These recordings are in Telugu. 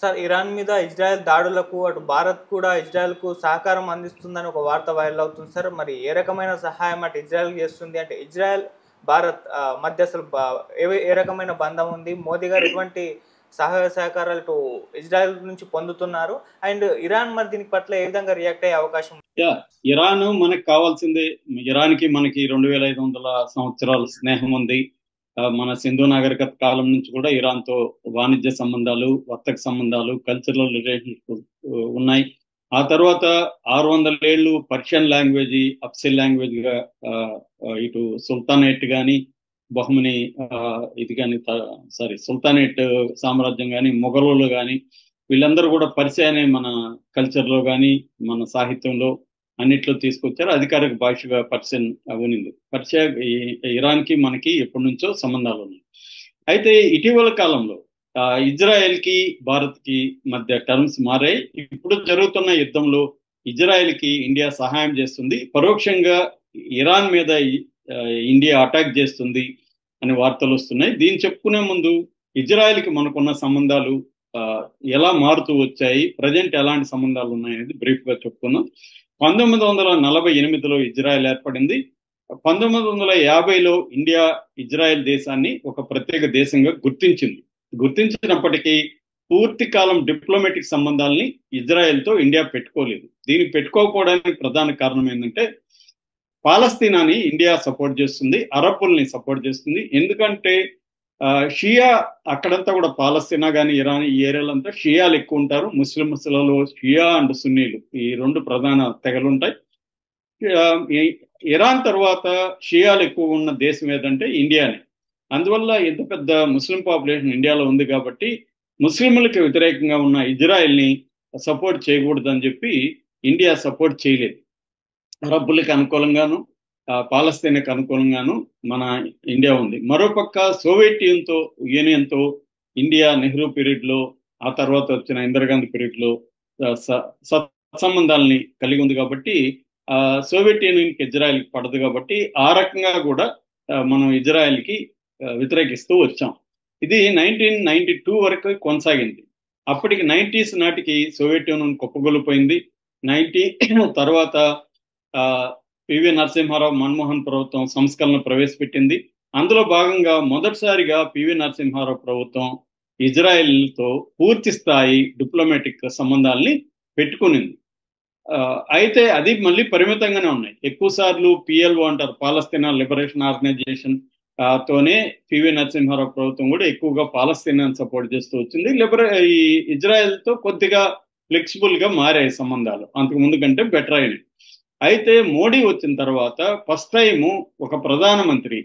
సార్, ఇరాన్ మీద ఇజ్రాయెల్ దాడులకు అటు భారత్ కూడా ఇజ్రాయెల్‌కు సహకారం అందిస్తుందని ఒక వార్త వైరల్ అవుతుంది సార్. మరి ఏ రకమైన సహాయం అటు ఇజ్రాయెల్‌కి చేస్తుంది? అంటే ఇజ్రాయెల్, భారత్ మధ్య అసలు ఏ రకమైన బంధం ఉంది? మోదీ గారు ఎటువంటి సహాయ సహకారాలు ఇటు ఇజ్రాయెల్ నుంచి పొందుతున్నారు? అండ్ ఇరాన్ మరి దీని పట్ల ఏ విధంగా రియాక్ట్ అయ్యే అవకాశం ఉంది? ఇరాన్ మనకు కావాల్సిందే. ఇరాన్కి మనకి 2500 సంవత్సరాల స్నేహం ఉంది. మన సింధు నాగరికత కాలం నుంచి కూడా ఇరాన్తో వాణిజ్య సంబంధాలు, వర్తక సంబంధాలు, కల్చరల్ రిలేషన్షిప్ ఉన్నాయి. ఆ తర్వాత 600 ఏళ్ళు పర్షియన్ లాంగ్వేజ్ అఫ్సిల్ లాంగ్వేజ్ గా ఇటు సుల్తానేట్ కానీ బహుమని ఇది కానీ సుల్తానేట్ సామ్రాజ్యం కానీ మొఘలులు కానీ వీళ్ళందరూ కూడా పర్షియనే మన కల్చర్లో కానీ మన సాహిత్యంలో అన్నిట్లో తీసుకొచ్చారు. అధికారిక భాషగా పర్షియన్ ఉనింది. పర్షియా ఇరాన్కి మనకి ఎప్పటి నుంచో సంబంధాలు ఉన్నాయి. అయితే ఇటీవల కాలంలో ఇజ్రాయెల్ కి భారత్ కి మధ్య టర్మ్స్ మారాయి. ఇప్పుడు జరుగుతున్న యుద్ధంలో ఇజ్రాయెల్ కి ఇండియా సహాయం చేస్తుంది, పరోక్షంగా ఇరాన్ మీద ఇండియా అటాక్ చేస్తుంది అనే వార్తలు వస్తున్నాయి. దీన్ని చెప్పుకునే ముందు ఇజ్రాయెల్ కి మనకున్న సంబంధాలు ఎలా మారుతూ వచ్చాయి, ప్రజెంట్ ఎలాంటి సంబంధాలు ఉన్నాయనేది బ్రీఫ్ గా చెప్పుకుందాం. 1948లో ఇజ్రాయెల్ ఏర్పడింది. 1950లో ఇండియా ఇజ్రాయెల్ దేశాన్ని ఒక ప్రత్యేక దేశంగా గుర్తించినప్పటికీ పూర్తి కాలం డిప్లొమాటిక్ సంబంధాలని ఇజ్రాయెల్తో ఇండియా పెట్టుకోలేదు. దీనికి పెట్టుకోకపోవడానికి ప్రధాన కారణం ఏంటంటే పాలస్తీనాని ఇండియా సపోర్ట్ చేస్తుంది, అరబ్బుల్ని సపోర్ట్ చేస్తుంది. ఎందుకంటే షియా అక్కడంతా కూడా పాలస్తీనా కానీ ఇరాన్ ఈ ఏరియాలంతా షియాలు ఎక్కువ ఉంటారు. ముస్లింలలో షియా అండ్ సున్నీలు ఈ రెండు ప్రధాన తెగలు ఉంటాయి. ఇరాన్ తర్వాత షియాలు ఎక్కువ ఉన్న దేశం ఏదంటే ఇండియానే. అందువల్ల ఎంత పెద్ద ముస్లిం పాపులేషన్ ఇండియాలో ఉంది కాబట్టి ముస్లింలకు వ్యతిరేకంగా ఉన్న ఇజ్రాయెల్ని సపోర్ట్ చేయకూడదని చెప్పి ఇండియా సపోర్ట్ చేయలేదు. అరబ్బులకు అనుకూలంగాను పాలస్తీనాకు అనుకూలంగాను మన ఇండియా ఉంది. మరోపక్క సోవియట్ యూనియన్తో ఇండియా నెహ్రూ పీరియడ్లో, ఆ తర్వాత వచ్చిన ఇందిరాగాంధీ పీరియడ్లో సత్సంబంధాలని కలిగి ఉంది కాబట్టి సోవియట్ యూనియన్కి ఇజ్రాయెల్కి పడదు కాబట్టి ఆ రకంగా కూడా మనం ఇజ్రాయెల్కి వ్యతిరేకిస్తూ వచ్చాం. ఇది 1992 వరకు కొనసాగింది. అప్పటికి 90s నాటికి సోవియట్ యూనియన్ కుప్పగొలిపోయింది. 90 తర్వాత పివి నరసింహారావు మన్మోహన్ ప్రభుత్వం సంస్కరణలు ప్రవేశపెట్టింది. అందులో భాగంగా మొదటిసారిగా పివి నరసింహారావు ప్రభుత్వం ఇజ్రాయెల్తో పూర్తి స్థాయి డిప్లొమాటిక్ సంబంధాలని పెట్టుకునింది. అయితే అది మళ్ళీ పరిమితంగానే ఉన్నాయి. ఎక్కువ సార్లు పిఎల్ఓ అంటారు, పాలస్తీనా లిబరేషన్ ఆర్గనైజేషన్ తోనే పివి నరసింహారావు ప్రభుత్వం కూడా ఎక్కువగా పాలస్తీనాను సపోర్ట్ చేస్తూ వచ్చింది. ఈ ఇజ్రాయెల్తో కొద్దిగా ఫ్లెక్సిబుల్ గా మారాయి సంబంధాలు, అంతకు ముందు కంటే బెటర్ అయినాయి. అయితే మోడీ వచ్చిన తర్వాత ఫస్ట్ టైం ఒక ప్రధానమంత్రి,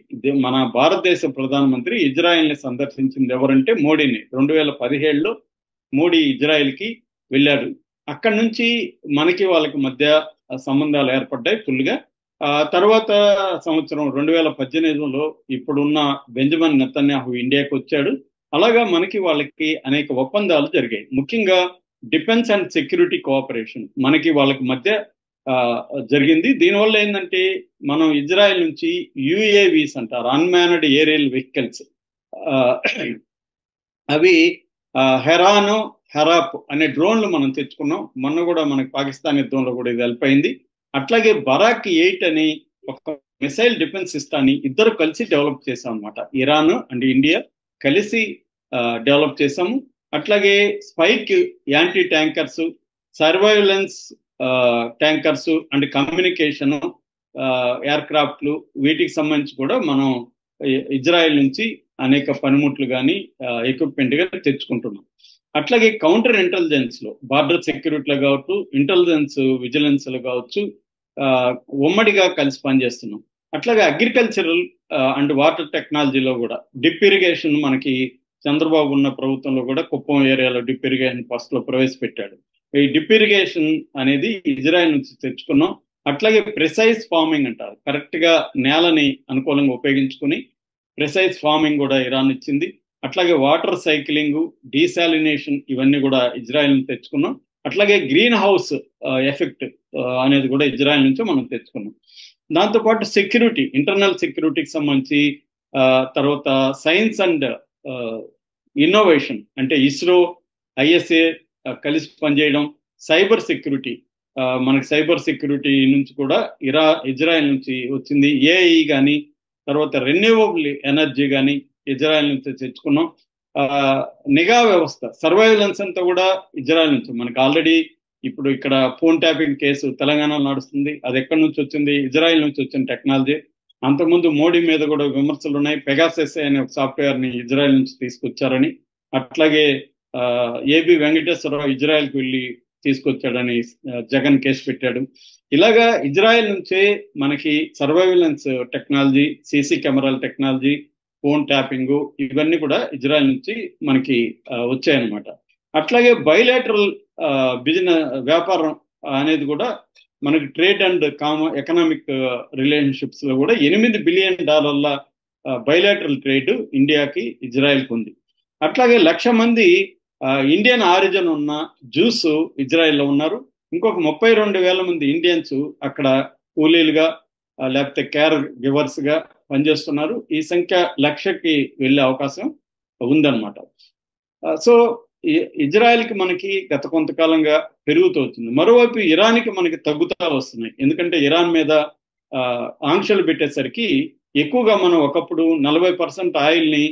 మన భారతదేశ ప్రధానమంత్రి ఇజ్రాయెల్ని సందర్శించింది ఎవరంటే మోడీని. 2017లో మోడీ ఇజ్రాయెల్కి వెళ్ళాడు. అక్కడి నుంచి మనకి వాళ్ళకి మధ్య సంబంధాలు ఏర్పడ్డాయి ఫుల్గా. తర్వాత సంవత్సరం 2018లో ఇప్పుడున్న బెంజమిన్ నెతన్యాహు ఇండియాకి వచ్చాడు. అలాగా మనకి వాళ్ళకి అనేక ఒప్పందాలు జరిగాయి. ముఖ్యంగా డిఫెన్స్ అండ్ సెక్యూరిటీ కోఆపరేషన్ మనకి వాళ్ళకి మధ్య జరిగింది. దీనివల్ల ఏంటంటే మనం ఇజ్రాయెల్ నుంచి యుఏవీస్ అంటారు, అన్మాన్డ్ ఏరియల్ వెహికల్స్, అవి హెరాను హెరాప్ అనే డ్రోన్లు మనం తెచ్చుకున్నాం. మొన్న కూడా మనకి పాకిస్తాన్ యుద్ధంలో కూడా ఇది హెల్ప్ అయింది. అట్లాగే బరాక్ 8 అని ఒక మిసైల్ డిఫెన్స్ సిస్టాన్ని ఇద్దరు కలిసి డెవలప్ చేసాం అనమాట. ఇరాన్ అండ్ ఇండియా కలిసి డెవలప్ చేసాము. అట్లాగే spike anti tankers, surveillance tankers and communication ఎయిర్ క్రాఫ్ట్లు, వీటికి సంబంధించి కూడా మనం ఇజ్రాయెల్ నుంచి అనేక పనిముట్లు కానీ ఎక్విప్మెంట్ కానీ తెచ్చుకుంటున్నాం. అట్లాగే కౌంటర్ ఇంటెలిజెన్స్ లో, బార్డర్ సెక్యూరిటీలో కావచ్చు, ఇంటెలిజెన్స్ విజిలెన్స్ లో కావచ్చు, ఉమ్మడిగా కలిసి పనిచేస్తున్నాం. అట్లాగే అగ్రికల్చరల్ అండ్ వాటర్ టెక్నాలజీలో కూడా డిప్ ఇరిగేషన్ మనకి చంద్రబాబు ఉన్న ప్రభుత్వంలో కూడా కుప్పం ఏరియాలో డిప్ ఇరిగేషన్ ఫస్ట్ లో ప్రవేశపెట్టాడు. ఈ డిప్ ఇరిగేషన్ అనేది ఇజ్రాయెల్ నుంచి తెచ్చుకున్నాం. అట్లాగే ప్రిసైజ్ ఫార్మింగ్ అంటారు, కరెక్ట్ గా నేలని అనుకూలంగా ఉపయోగించుకుని ప్రిసైజ్ ఫార్మింగ్ కూడా ఇరాన్ ఇచ్చింది. అట్లాగే వాటర్ సైక్లింగ్, డీసాలినేషన్ ఇవన్నీ కూడా ఇజ్రాయెల్ నుంచి తెచ్చుకున్నాం. అట్లాగే గ్రీన్ హౌస్ ఎఫెక్ట్ అనేది కూడా ఇజ్రాయెల్ నుంచి మనం తెచ్చుకున్నాం. దాంతోపాటు సెక్యూరిటీ, ఇంటర్నల్ సెక్యూరిటీకి సంబంధించి తర్వాత సైన్స్ అండ్ ఇన్నోవేషన్ అంటే ఇస్రో, ఐఎస్ఏ కలిసి పనిచేయడం, సైబర్ సెక్యూరిటీ, మనకి సైబర్ సెక్యూరిటీ నుంచి కూడా ఇజ్రాయెల్ నుంచి వచ్చింది. ఏఐ కానీ, తర్వాత రెన్యూవబుల్ ఎనర్జీ కానీ ఇజ్రాయెల్ నుంచి తెచ్చుకున్నాం. నిఘా వ్యవస్థ, సర్వైలెన్స్ అంతా కూడా ఇజ్రాయెల్ నుంచి. మనకి ఆల్రెడీ ఇప్పుడు ఇక్కడ ఫోన్ ట్యాపింగ్ కేసు తెలంగాణలో నడుస్తుంది. అది ఎక్కడి నుంచి వచ్చింది? ఇజ్రాయెల్ నుంచి వచ్చిన టెక్నాలజీ. అంతకుముందు మోడీ మీద కూడా విమర్శలు ఉన్నాయి. పెగాసెస్ అనే ఒక సాఫ్ట్వేర్ ని ఇజ్రాయెల్ నుంచి తీసుకొచ్చారని. అట్లాగే ఏబి వెంకటేశ్వరరావు ఇజ్రాయెల్కి వెళ్ళి తీసుకొచ్చాడని జగన్ కేసు పెట్టాడు. ఇలాగా ఇజ్రాయెల్ నుంచే మనకి సర్వైలెన్స్ టెక్నాలజీ, సీసీ కెమెరాల టెక్నాలజీ, ఫోన్ ట్యాపింగ్, ఇవన్నీ కూడా ఇజ్రాయెల్ నుంచి మనకి వచ్చాయన్నమాట. అట్లాగే బైలాటరల్ బిజినెస్, వ్యాపారం అనేది కూడా మనకి ట్రేడ్ అండ్ ఎకనామిక్ రిలేషన్షిప్స్ లో కూడా $8 బిలియన్ బైలాటరల్ ట్రేడ్ ఇండియాకి ఇజ్రాయెల్కి ఉంది. అట్లాగే 1,00,000 మంది ఇండియన్ ఆరిజిన్ ఉన్న జూస్ ఇజ్రాయెల్లో ఉన్నారు. ఇంకొక 32,000 మంది ఇండియన్స్ అక్కడ కూలీలుగా లేకపోతే కేర్ గివర్స్ గా పనిచేస్తున్నారు. ఈ సంఖ్య 1,00,000కి వెళ్ళే అవకాశం ఉందన్నమాట. సో ఇజ్రాయెల్కి మనకి గత కొంతకాలంగా పెరుగుతూ వచ్చింది. మరోవైపు ఇరాన్కి మనకి తగ్గుతా వస్తున్నాయి. ఎందుకంటే ఇరాన్ మీద ఆంక్షలు పెట్టేసరికి ఎక్కువగా మనం ఒకప్పుడు 40% ఆయిల్ని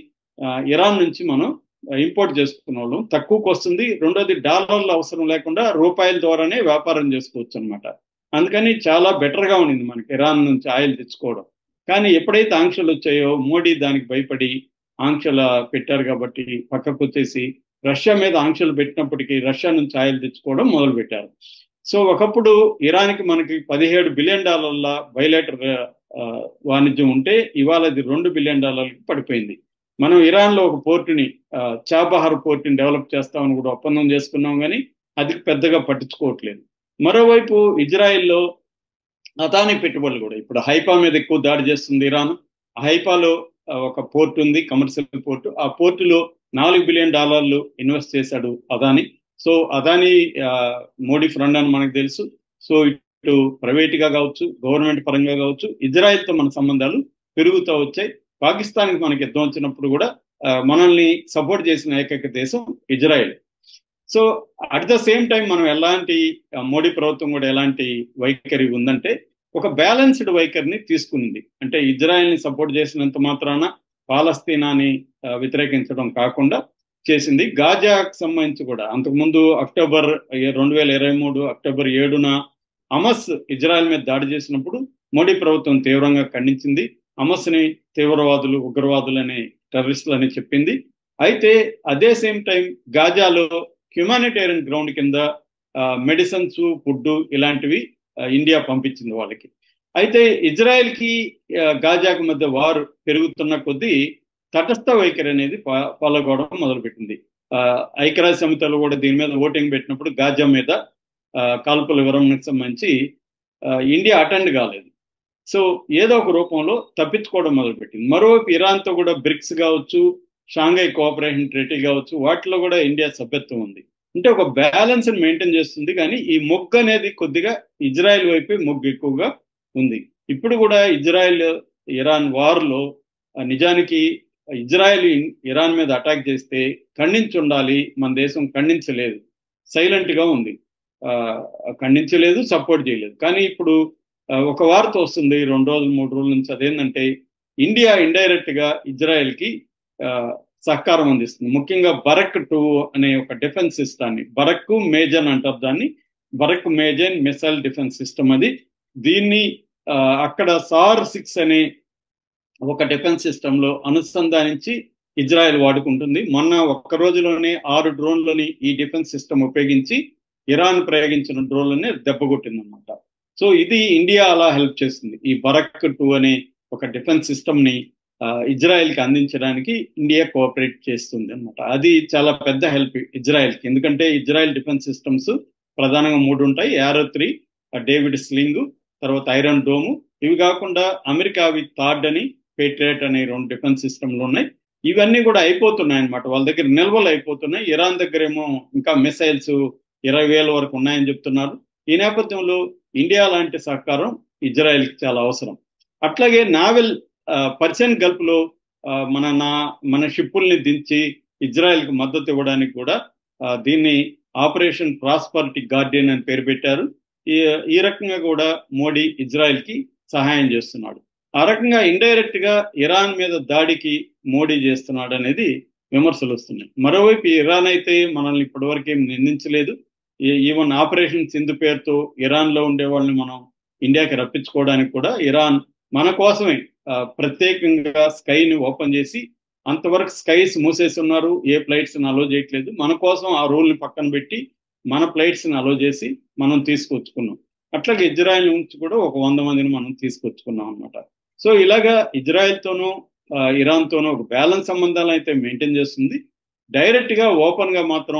ఇరాన్ నుంచి మనం ఇంపోర్ట్ చేసుకున్న వాళ్ళం, తక్కువకు వస్తుంది. రెండోది డాలర్ల అవసరం లేకుండా రూపాయల ద్వారానే వ్యాపారం చేసుకోవచ్చు అనమాట. అందుకని చాలా బెటర్గా ఉండింది మనకి ఇరాన్ నుంచి ఆయిల్ తెచ్చుకోవడం. కానీ ఎప్పుడైతే ఆంక్షలు వచ్చాయో మోడీ దానికి భయపడి ఆంక్షలు పెట్టారు కాబట్టి పక్కకు వచ్చేసి రష్యా మీద ఆంక్షలు పెట్టినప్పటికీ రష్యా నుంచి ఆయిల్ తెచ్చుకోవడం మొదలు పెట్టారు. సో ఒకప్పుడు ఇరాన్కి మనకి $17 బిలియన్ బైలేటర్ వాణిజ్యం ఉంటే ఇవాళ అది $2 బిలియన్ పడిపోయింది. మనం ఇరాన్లో ఒక పోర్టుని, చాబహార్ పోర్టుని డెవలప్ చేస్తామని కూడా ఒప్పందం చేసుకున్నాం, కానీ అది పెద్దగా పట్టించుకోవట్లేదు. మరోవైపు ఇజ్రాయెల్లో అదానీ పెట్టుబడులు కూడా, ఇప్పుడు హైఫా మీద ఎక్కువ దాడి చేస్తుంది ఇరాన్. హైఫాలో ఒక పోర్ట్ ఉంది, కమర్షియల్ పోర్టు. ఆ పోర్టులో $4 బిలియన్ ఇన్వెస్ట్ చేశాడు అదానీ. సో అదానీ మోడీ ఫ్రెండ్ అని మనకు తెలుసు. సో ఇటు ప్రైవేట్గా కావచ్చు, గవర్నమెంట్ పరంగా కావచ్చు, ఇజ్రాయెల్తో మన సంబంధాలు పెరుగుతూ వచ్చాయి. పాకిస్తాన్కి మనకి యుద్ధం వచ్చినప్పుడు కూడా మనల్ని సపోర్ట్ చేసిన ఏకైక దేశం Israel. So at the same time మనం ఎలాంటి, మోడీ ప్రభుత్వం కూడా ఎలాంటి వైఖరి ఉందంటే ఒక బ్యాలెన్స్డ్ వైఖరిని తీసుకుంది. అంటే ఇజ్రాయెల్ని సపోర్ట్ చేసినంత మాత్రాన పాలస్తీనాని వ్యతిరేకించడం కాకుండా చేసింది. గాజాకు సంబంధించి కూడా అంతకుముందు అక్టోబర్ 2023 అక్టోబర్ 7న హమస్ ఇజ్రాయెల్ మీద దాడి చేసినప్పుడు మోడీ ప్రభుత్వం తీవ్రంగా ఖండించింది. హమస్ని తీవ్రవాదులు, ఉగ్రవాదులు అనే టెర్రరిస్టులు అని చెప్పింది. అయితే అదే సేమ్ టైం గాజాలో హ్యుమానిటేరియన్ గ్రౌండ్ కింద మెడిసిన్స్, ఫుడ్ ఇలాంటివి ఇండియా పంపించింది వాళ్ళకి. అయితే ఇజ్రాయెల్కి గాజాకు మధ్య వారు పెరుగుతున్న కొద్దీ తటస్థ వైఖరి అనేది ఫాలో కావడం మొదలుపెట్టింది. ఐక్యరాజ్య సమితిలో కూడా దీని మీద ఓటింగ్ పెట్టినప్పుడు గాజా మీద కాల్పుల విరమణకు సంబంధించి ఇండియా అటెండ్ కాలేదు. సో ఏదో ఒక రూపంలో తప్పించుకోవడం మొదలుపెట్టింది. మరోవైపు ఇరాన్తో కూడా బ్రిక్స్ కావచ్చు, షాంఘై కోఆపరేషన్ ట్రీటీ కావచ్చు, వాటిలో కూడా ఇండియా సభ్యత్వం ఉంది. అంటే ఒక బ్యాలెన్స్ మెయింటైన్ చేస్తుంది. కానీ ఈ మొగ్గు అనేది కొద్దిగా ఇజ్రాయెల్ వైపే మొగ్గు ఎక్కువగా ఉంది. ఇప్పుడు కూడా ఇజ్రాయెల్ ఇరాన్ వార్లో నిజానికి ఇజ్రాయెల్ ఇరాన్ మీద అటాక్ చేస్తే ఖండించి ఉండాలి, మన దేశం ఖండించలేదు, సైలెంట్గా ఉంది, ఖండించలేదు, సపోర్ట్ చేయలేదు. కానీ ఇప్పుడు ఒక వార్త వస్తుంది 2 రోజులు 3 రోజుల నుంచి. అదేంటంటే ఇండియా ఇండైరెక్ట్ గా ఇజ్రాయెల్కి సహకారం అందిస్తుంది. ముఖ్యంగా బరక్ 2 అనే ఒక డిఫెన్స్ సిస్టాన్ని, బరక్ మేజన్ అంటారు దాన్ని, బరక్ మేజన్ మిసైల్ డిఫెన్స్ సిస్టమ్ అది. దీన్ని అక్కడ SAR-6 అనే ఒక డిఫెన్స్ సిస్టంలో అనుసంధానించి ఇజ్రాయెల్ వాడుకుంటుంది. మొన్న ఒక్క రోజులోనే 6 డ్రోన్లని ఈ డిఫెన్స్ సిస్టమ్ ఉపయోగించి ఇరాన్ ప్రయోగించిన డ్రోన్లని దెబ్బకొట్టింది అనమాట. సో ఇది ఇండియా అలా హెల్ప్ చేస్తుంది. ఈ బరక్ 2 అనే ఒక డిఫెన్స్ సిస్టమ్ ని ఇజ్రాయెల్కి అందించడానికి ఇండియా కోఆపరేట్ చేస్తుంది అనమాట. అది చాలా పెద్ద హెల్ప్ ఇజ్రాయెల్కి. ఎందుకంటే ఇజ్రాయెల్ డిఫెన్స్ సిస్టమ్స్ ప్రధానంగా 3 ఉంటాయి. యారో 3, డేవిడ్ స్లింగ్, తర్వాత ఐరన్ డోము. ఇవి కాకుండా అమెరికావి థాడ్ అని, పేట్రియట్ అనే 2 డిఫెన్స్ సిస్టమ్లు ఉన్నాయి. ఇవన్నీ కూడా అయిపోతున్నాయి అనమాట. వాళ్ళ దగ్గర నిల్వలు అయిపోతున్నాయి. ఇరాన్ దగ్గర ఏమో ఇంకా మిసైల్స్ 20,000 వరకు ఉన్నాయని చెప్తున్నారు. ఈ నేపథ్యంలో ఇండియా లాంటి సహకారం ఇజ్రాయెల్కి చాలా అవసరం. అట్లాగే నావెల్ పర్షియన్ గల్ఫ్లో మన షిప్పుల్ని దించి ఇజ్రాయెల్కి మద్దతు ఇవ్వడానికి కూడా దీన్ని ఆపరేషన్ ప్రాస్పరిటీ గార్డియన్ అని పేరు పెట్టారు. ఈ రకంగా కూడా మోడీ ఇజ్రాయెల్ కి సహాయం చేస్తున్నాడు. ఆ రకంగా ఇండైరెక్ట్ గా ఇరాన్ మీద దాడికి మోడీ చేస్తున్నాడు అనేది విమర్శలు వస్తున్నాయి. మరోవైపు ఇరాన్ అయితే మనల్ని ఇప్పటివరకు ఏం నిందించలేదు. ఈవెన్ ఆపరేషన్ సింధు పేరుతో ఇరాన్ లో ఉండే వాళ్ళని మనం ఇండియాకి రప్పించుకోవడానికి కూడా ఇరాన్ మన కోసమే ప్రత్యేకంగా స్కైని ఓపెన్ చేసి, అంతవరకు స్కైస్ మూసేసి ఉన్నారు, ఏ ఫ్లైట్స్ ని అలో చేయట్లేదు. మన కోసం ఆ రూల్ ని పక్కన పెట్టి మన ఫ్లైట్స్ ని అలో చేసి మనం తీసుకొచ్చుకున్నాం. అట్లాగే ఇజ్రాయెల్ నుంచి కూడా ఒక 100 మందిని మనం తీసుకొచ్చుకున్నాం అనమాట. సో ఇలాగా ఇజ్రాయెల్ తోనూ ఇరాన్ తోనూ ఒక బ్యాలెన్స్ సంబంధాలు అయితే మెయింటైన్ చేస్తుంది. డైరెక్ట్ గా ఓపెన్ గా మాత్రం